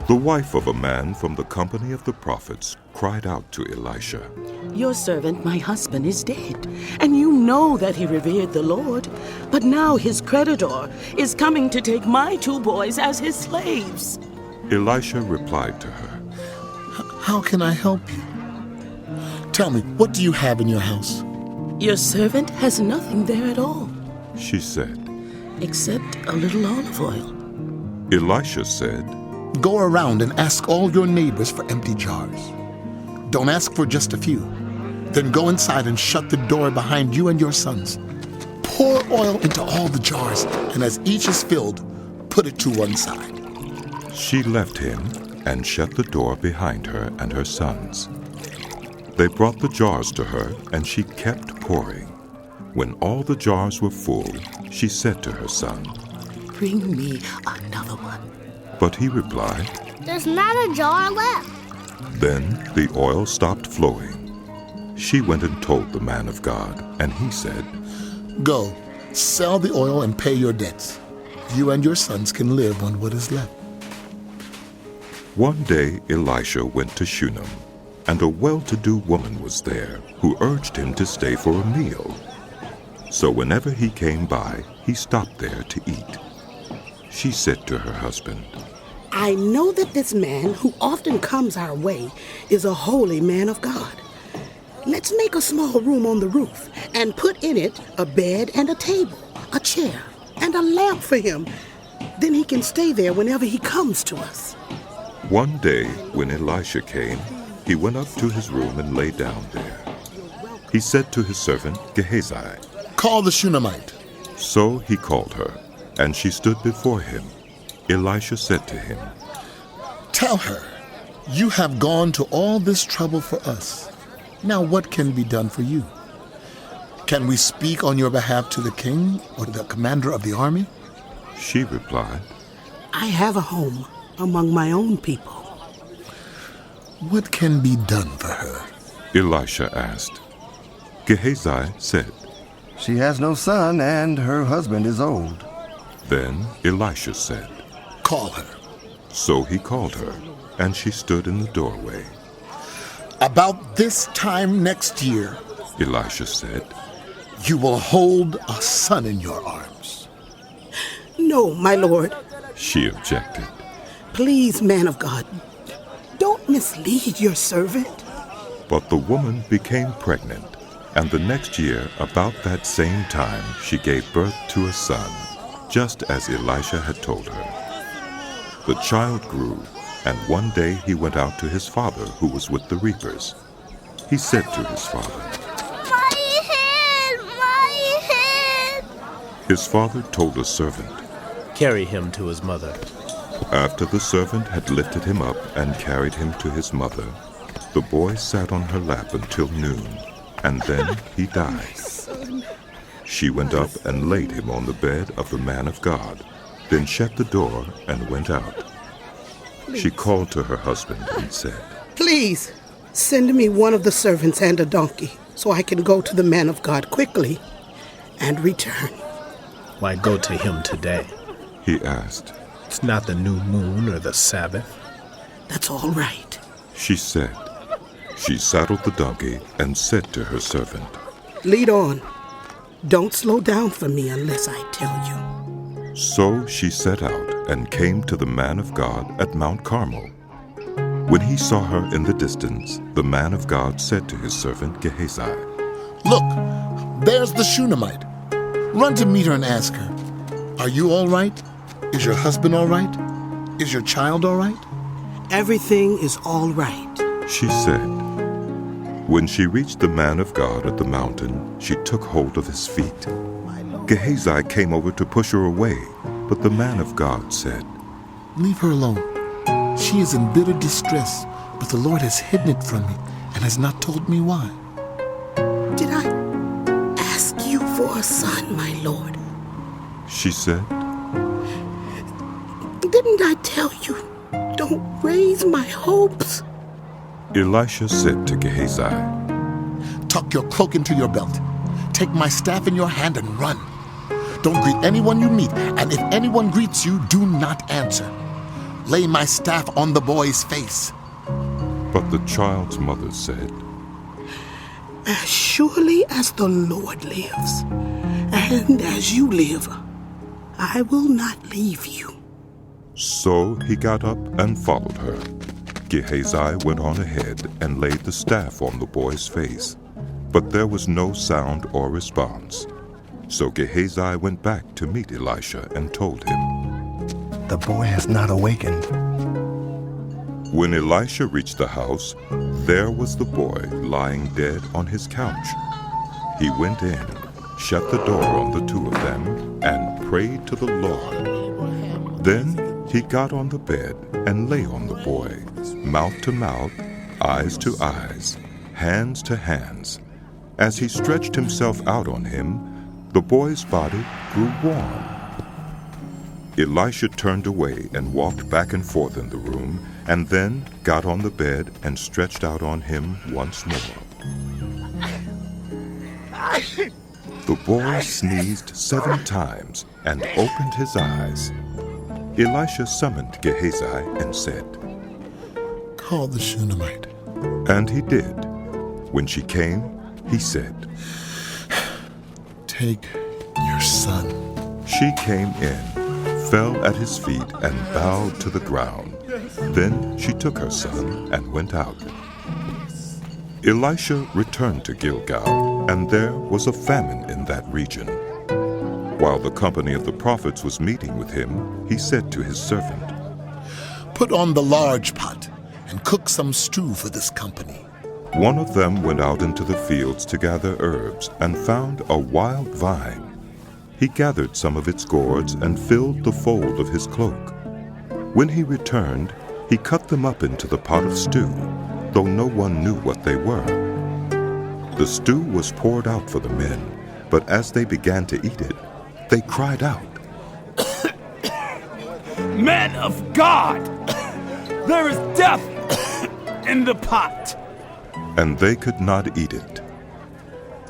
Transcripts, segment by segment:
The wife of a man from the company of the prophets cried out to Elisha, "Your servant, my husband, is dead, and you know that he revered the Lord. But now his creditor is coming to take my 2 boys as his slaves." Elisha replied to her, How can I help you? Tell me, what do you have in your house? "Your servant has nothing there at all, she said. except a little olive oil." Elisha said, Go around and ask all your neighbors for empty jars. Don't ask for just a few. Then go inside and shut the door behind you and your sons. Pour oil into all the jars, and as each is filled, put it to one side. She left him and shut the door behind her and her sons. They brought the jars to her, and she kept pouring. When all the jars were full, she said to her son, "Bring me another one." But he replied, There's not a jar left. Then the oil stopped flowing. She went and told the man of God, and he said, Go, sell the oil and pay your debts. You and your sons can live on what is left. One day Elisha went to Shunem, and a well-to-do woman was there who urged him to stay for a meal. So whenever he came by, he stopped there to eat. She said to her husband, I know that this man who often comes our way is a holy man of God. Let's make a small room on the roof and put in it a bed and a table, a chair, and a lamp for him. Then he can stay there whenever he comes to us. One day when Elisha came, he went up to his room and lay down there. He said to his servant Gehazi, Call the Shunammite. So he called her, and she stood before him. Elisha said to him, Tell her, you have gone to all this trouble for us. Now what can be done for you? Can we speak on your behalf to the king or to the commander of the army? She replied, I have a home among my own people. What can be done for her? Elisha asked. Gehazi said, She has no son, and her husband is old. Then Elisha said, Call her. So he called her, and she stood in the doorway. About this time next year, Elisha said, you will hold a son in your arms. No, my lord. She objected. Please, man of God, don't mislead your servant. But the woman became pregnant, and the next year, about that same time, she gave birth to a son, just as Elisha had told her. The child grew, and one day he went out to his father, who was with the reapers. He said to his father, My head! My head! His father told a servant. Carry him to his mother. After the servant had lifted him up and carried him to his mother, the boy sat on her lap until noon, and then he died. She went up and laid him on the bed of the man of God, then shut the door and went out. She called to her husband and said, Please, send me one of the servants and a donkey, so I can go to the man of God quickly and return. Why go to him today? He asked. It's not the new moon or the Sabbath. That's all right. She said. She saddled the donkey and said to her servant, Lead on. Don't slow down for me unless I tell you. So she set out and came to the man of God at Mount Carmel. When he saw her in the distance, the man of God said to his servant Gehazi, Look, there's the Shunammite. Run to meet her and ask her, Are you all right? Is your husband all right? Is your child all right? Everything is all right, she said. When she reached the man of God at the mountain, she took hold of his feet. Gehazi came over to push her away, but the man of God said, Leave her alone. She is in bitter distress, but the Lord has hidden it from me and has not told me why. Did I ask you for a son, my lord? She said. Didn't I tell you, don't raise my hopes? Elisha said to Gehazi, Tuck your cloak into your belt. Take my staff in your hand and run. Don't greet anyone you meet, and if anyone greets you, do not answer. lay my staff on the boy's face." But the child's mother said, "As surely as the Lord lives, and as you live, I will not leave you." So he got up and followed her. Gehazi went on ahead and laid the staff on the boy's face, but there was no sound or response. So Gehazi went back to meet Elisha and told him, "The boy has not awakened." When Elisha reached the house, there was the boy lying dead on his couch. He went in, shut the door on the two of them, and prayed to the Lord. Then he got on the bed and lay on the boy, mouth to mouth, eyes to eyes, hands to hands. As he stretched himself out on him, the boy's body grew warm. Elisha turned away and walked back and forth in the room, and then got on the bed and stretched out on him once more. The boy sneezed 7 times and opened his eyes. Elisha summoned Gehazi and said, "Call the Shunammite." And he did. When she came, he said, "Take your son." She came in, fell at his feet, and bowed to the ground. Then she took her son and went out. Elisha returned to Gilgal, and there was a famine in that region. While the company of the prophets was meeting with him, he said to his servant, "Put on the large pot and cook some stew for this company." One of them went out into the fields to gather herbs and found a wild vine. He gathered some of its gourds and filled the fold of his cloak. When he returned, he cut them up into the pot of stew, though no one knew what they were. The stew was poured out for the men, but as they began to eat it, they cried out, "Men of God, there is death in the pot!" and they could not eat it.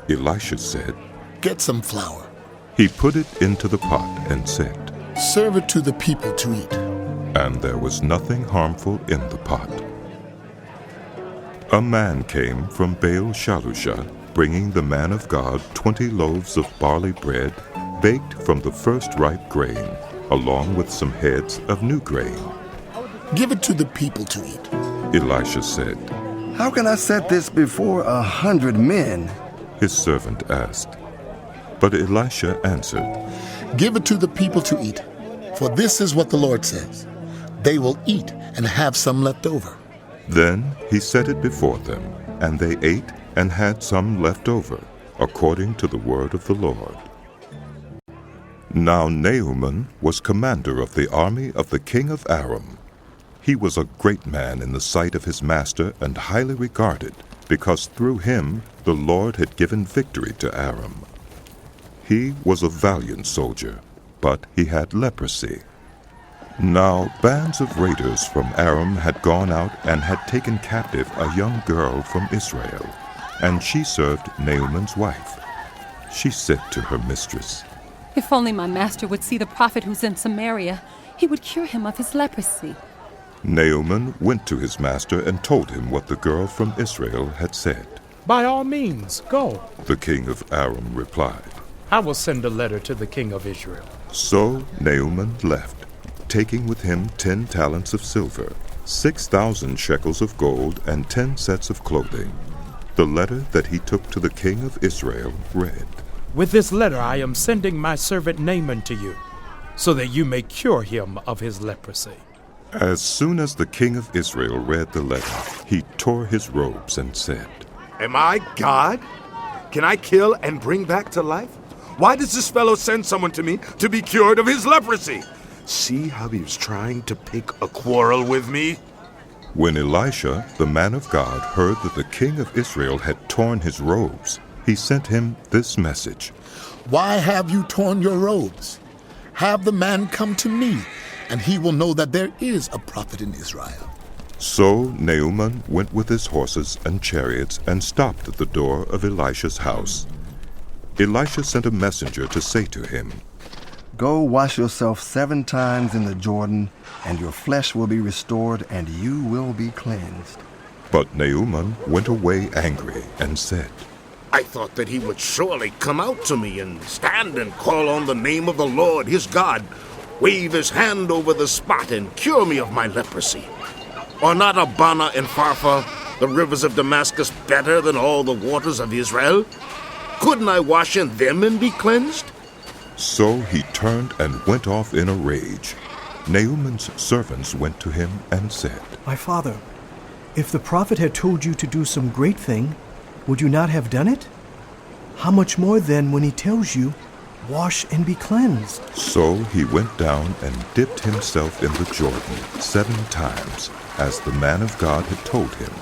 Elisha said, "Get some flour. He put it into the pot and said, Serve it to the people to eat." and there was nothing harmful in the pot. A man came from Baal-Shalusha, bringing the man of God 20 loaves of barley bread, baked from the first ripe grain, along with some heads of new grain. "Give it to the people to eat." Elisha said, "How can I set this before 100 men?" his servant asked. But Elisha answered, "Give it to the people to eat, for this is what the Lord says. They will eat and have some left over." Then he set it before them, and they ate and had some left over, according to the word of the Lord. Now Naaman was commander of the army of the king of Aram. He was a great man in the sight of his master and highly regarded, because through him the Lord had given victory to Aram. He was a valiant soldier, but he had leprosy. Now bands of raiders from Aram had gone out and had taken captive a young girl from Israel, and she served Naaman's wife. She said to her mistress, "If only my master would see the prophet who's in Samaria, he would cure him of his leprosy." Naaman went to his master and told him what the girl from Israel had said. "By all means, go. The king of Aram replied. I will send a letter to the king of Israel." So Naaman left, taking with him 10 talents of silver, 6,000 shekels of gold, and 10 sets of clothing. The letter that he took to the king of Israel read, "With this letter I am sending my servant Naaman to you, so that you may cure him of his leprosy." As soon as the king of Israel read the letter, he tore his robes and said, "Am I God? Can I kill and bring back to life? Why does this fellow send someone to me to be cured of his leprosy? See how he was trying to pick a quarrel with me?" When Elisha, the man of God, heard that the king of Israel had torn his robes, he sent him this message. "Why have you torn your robes? Have the man come to me, and he will know that there is a prophet in Israel." So Naaman went with his horses and chariots and stopped at the door of Elisha's house. Elisha sent a messenger to say to him, Go wash yourself 7 times in the Jordan, and your flesh will be restored, and you will be cleansed. But Naaman went away angry and said, I thought that he would surely come out to me and stand and call on the name of the Lord his God, wave his hand over the spot and cure me of my leprosy. Are not Abana and Pharpar, the rivers of Damascus, better than all the waters of Israel? Couldn't I wash in them and be cleansed? So he turned and went off in a rage. Naaman's servants went to him and said, My father, if the prophet had told you to do some great thing, would you not have done it? How much more then when he tells you, wash and be cleansed? So he went down and dipped himself in the Jordan 7 times, as the man of God had told him,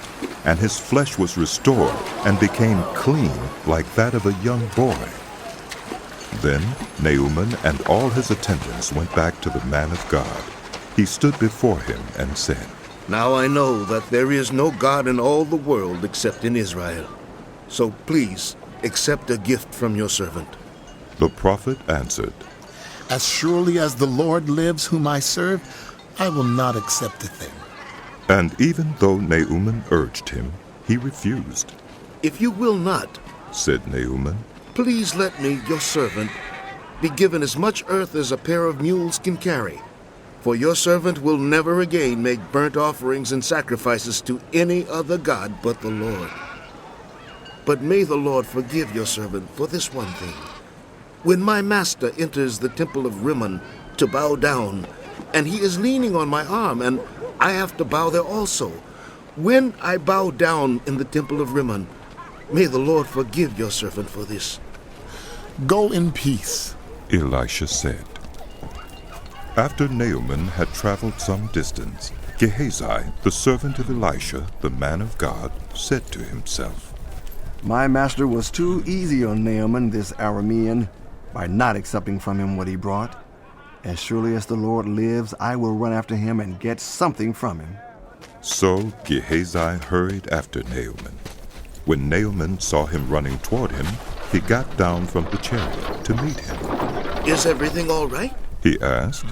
and his flesh was restored and became clean like that of a young boy. Then Naaman and all his attendants went back to the man of God. He stood before him and said, Now I know that there is no God in all the world except in Israel. So please accept a gift from your servant. The prophet answered, As surely as the Lord lives whom I serve, I will not accept a thing. And even though Naaman urged him, he refused. If you will not, said Naaman, please let me, your servant, be given as much earth as a pair of mules can carry. For your servant will never again make burnt offerings and sacrifices to any other god but the Lord. But may the Lord forgive your servant for this one thing. When my master enters the temple of Rimmon to bow down, and he is leaning on my arm, and I have to bow there also, when I bow down in the temple of Rimmon, may the Lord forgive your servant for this. Go in peace, Elisha said. After Naaman had traveled some distance, Gehazi, the servant of Elisha, the man of God, said to himself, My master was too easy on Naaman, this Aramean, by not accepting from him what he brought. As surely as the Lord lives, I will run after him and get something from him. So Gehazi hurried after Naaman. When Naaman saw him running toward him, he got down from the chariot to meet him. Is everything all right? He asked.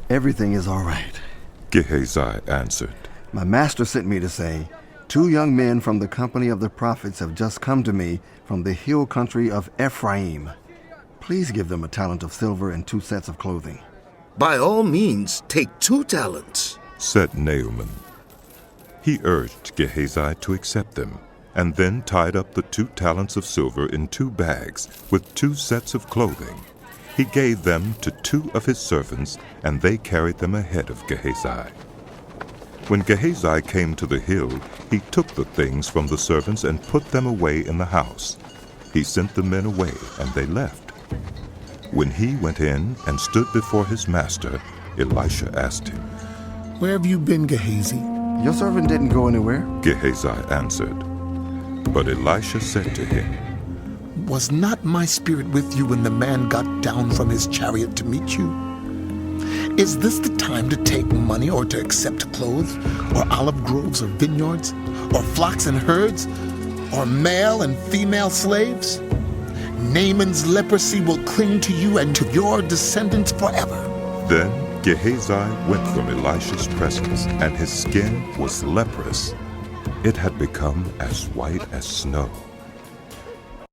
Everything is all right, Gehazi answered. My master sent me to say, 2 young men from the company of the prophets have just come to me from the hill country of Ephraim. Please give them a talent of silver and 2 sets of clothing. By all means, take 2 talents, said Naaman. He urged Gehazi to accept them, and then tied up the 2 talents of silver in 2 bags with 2 sets of clothing. He gave them to 2 of his servants, and they carried them ahead of Gehazi. When Gehazi came to the hill, he took the things from the servants and put them away in the house. He sent the men away, and they left. When he went in and stood before his master, Elisha asked him, Where have you been, Gehazi? Your servant didn't go anywhere, Gehazi answered. But Elisha said to him, Was not my spirit with you when the man got down from his chariot to meet you? Is this the time to take money or to accept clothes, or olive groves or vineyards, or flocks and herds, or male and female slaves? Naaman's leprosy will cling to you and to your descendants forever. Then Gehazi went from Elisha's presence, and his skin was leprous. It had become as white as snow.